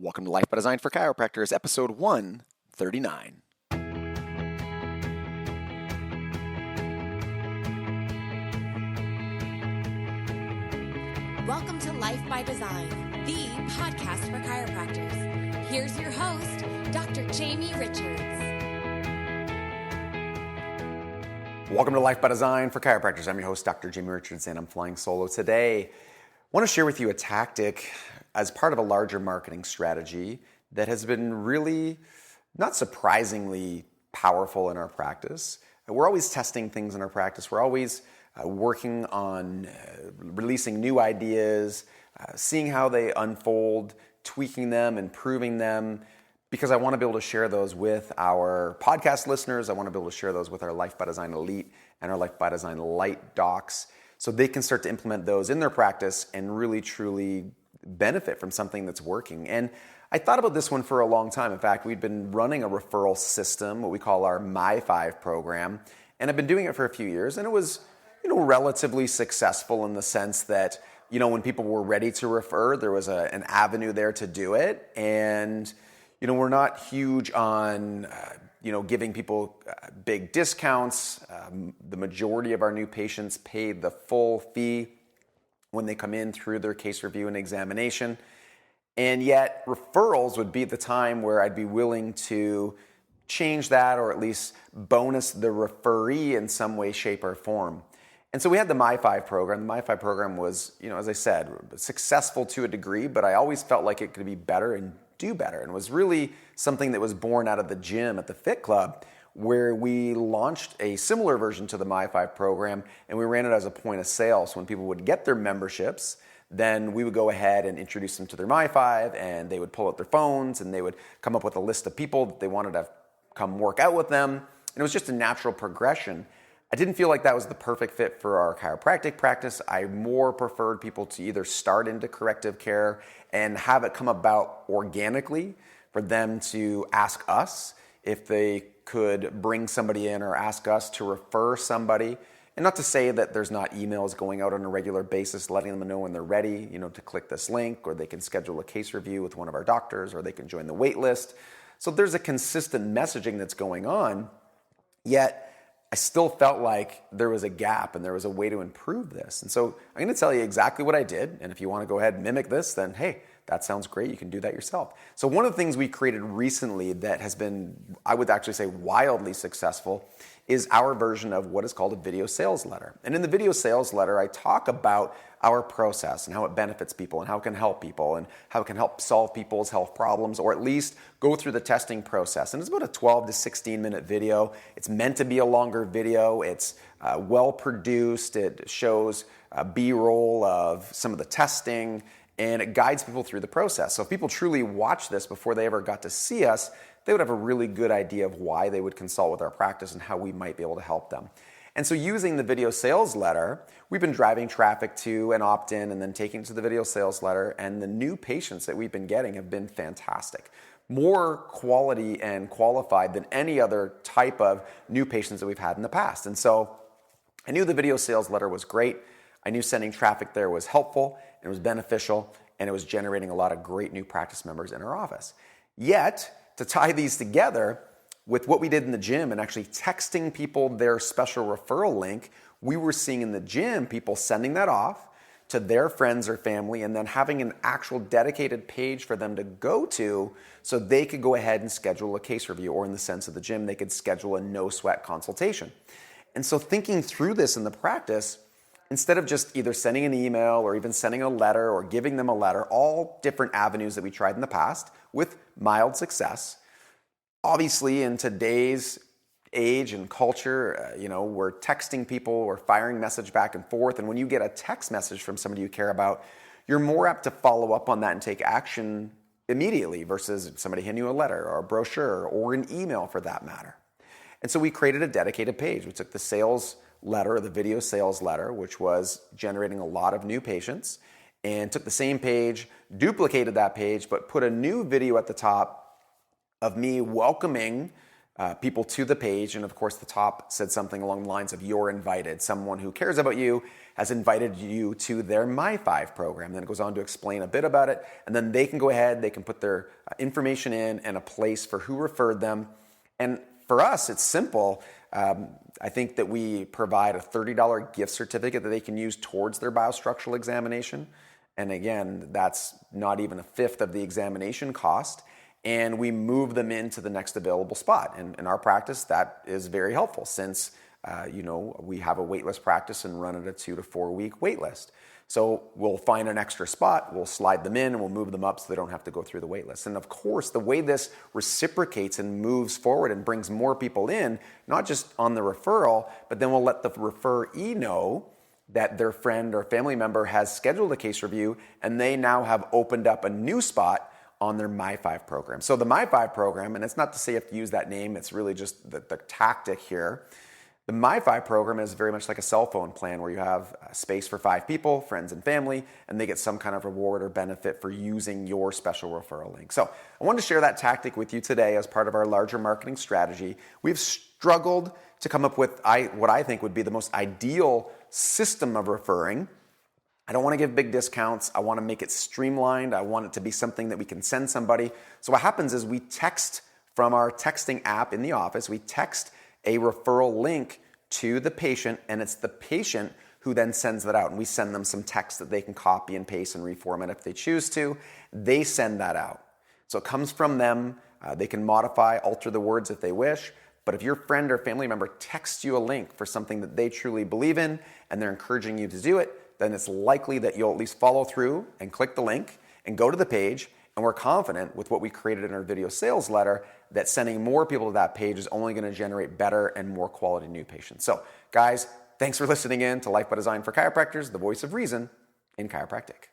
Welcome to Life by Design for Chiropractors, episode 139. Welcome to Life by Design, the podcast for chiropractors. Here's your host, Dr. Jamie Richards. Welcome to Life by Design for Chiropractors. I'm your host, Dr. Jamie Richards, and I'm flying solo today. I want to share with you a tactic as part of a larger marketing strategy that has been really, not surprisingly, powerful in our practice. We're always testing things in our practice. We're always working on releasing new ideas, seeing how they unfold, tweaking them, improving them, because I want to be able to share those with our podcast listeners. I want to be able to share those with our Life by Design Elite and our Life by Design Light docs so they can start to implement those in their practice and really, truly benefit from something that's working. And I thought about this one for a long time. In fact, we've been running a referral system, what we call our My5 program, and I've been doing it for a few years, and it was relatively successful in the sense that, when people were ready to refer, there was an avenue there to do it. And, we're not huge on, giving people big discounts. The majority of our new patients pay the full fee when they come in through their case review and examination. And yet referrals would be the time where I'd be willing to change that or at least bonus the referee in some way, shape, or form. And so we had the My5 program. The My5 program was, as I said, successful to a degree, but I always felt like it could be better and do better. And it was really something that was born out of the gym at the Fit Club, where we launched a similar version to the My5 program, and we ran it as a point of sale. So when people would get their memberships, then we would go ahead and introduce them to their My5, and they would pull out their phones, and they would come up with a list of people that they wanted to come work out with them. And it was just a natural progression. I didn't feel like that was the perfect fit for our chiropractic practice. I more preferred people to either start into corrective care and have it come about organically, for them to ask us if they could bring somebody in or ask us to refer somebody. And not to say that there's not emails going out on a regular basis letting them know when they're ready, to click this link, or they can schedule a case review with one of our doctors, or they can join the wait list. So there's a consistent messaging that's going on, yet I still felt like there was a gap and there was a way to improve this. And so I'm going to tell you exactly what I did. And if you want to go ahead and mimic this, then hey, that sounds great. You can do that yourself. So one of the things we created recently that has been, I would actually say, wildly successful is our version of what is called a video sales letter. And in the video sales letter, I talk about our process and how it benefits people and how it can help people and how it can help solve people's health problems, or at least go through the testing process. And it's about a 12 to 16 minute video. It's meant to be a longer video. It's well produced. It shows B-roll of some of the testing, and it guides people through the process. So if people truly watch this before they ever got to see us, they would have a really good idea of why they would consult with our practice and how we might be able to help them. And so using the video sales letter, we've been driving traffic to an opt-in and then taking it to the video sales letter, and the new patients that we've been getting have been fantastic. More quality and qualified than any other type of new patients that we've had in the past. And so I knew the video sales letter was great. I knew sending traffic there was helpful, and it was beneficial, and it was generating a lot of great new practice members in our office. Yet, to tie these together with what we did in the gym and actually texting people their special referral link, we were seeing in the gym people sending that off to their friends or family and then having an actual dedicated page for them to go to so they could go ahead and schedule a case review, or in the sense of the gym, they could schedule a no-sweat consultation. And so thinking through this in the practice, instead of just either sending an email or even sending a letter or giving them a letter, all different avenues that we tried in the past with mild success. Obviously, in today's age and culture, we're texting people, we're firing message back and forth. And when you get a text message from somebody you care about, you're more apt to follow up on that and take action immediately versus somebody handing you a letter or a brochure or an email for that matter. And so we created a dedicated page. We took the sales letter, the video sales letter, which was generating a lot of new patients, and took the same page, duplicated that page, but put a new video at the top of me welcoming people to the page. And of course, the top said something along the lines of "you're invited." Someone who cares about you has invited you to their My5 program. Then it goes on to explain a bit about it. And then they can go ahead, they can put their information in and a place for who referred them. And for us, it's simple. I think that we provide a $30 gift certificate that they can use towards their biostructural examination. And again, that's not even a fifth of the examination cost. And we move them into the next available spot. And in our practice, that is very helpful since we have a waitlist practice and run at a 2 to 4 week waitlist. So we'll find an extra spot, we'll slide them in, and we'll move them up so they don't have to go through the waitlist. And of course, the way this reciprocates and moves forward and brings more people in, not just on the referral, but then we'll let the referee know that their friend or family member has scheduled a case review, and they now have opened up a new spot on their My5 program. So the My5 program, and it's not to say you have to use that name, it's really just the tactic here. The My5 program is very much like a cell phone plan where you have space for 5 people, friends and family, and they get some kind of reward or benefit for using your special referral link. So I wanted to share that tactic with you today as part of our larger marketing strategy. We've struggled to come up with what I think would be the most ideal system of referring. I don't want to give big discounts. I want to make it streamlined. I want it to be something that we can send somebody. So what happens is we text from our texting app in the office, we text a referral link to the patient, and it's the patient who then sends that out. And we send them some text that they can copy and paste and reformat if they choose to. They send that out. So it comes from them. They can modify, alter the words if they wish. But if your friend or family member texts you a link for something that they truly believe in and they're encouraging you to do it, then it's likely that you'll at least follow through and click the link and go to the page. And we're confident with what we created in our video sales letter that sending more people to that page is only going to generate better and more quality new patients. So guys, thanks for listening in to Life by Design for Chiropractors, the voice of reason in chiropractic.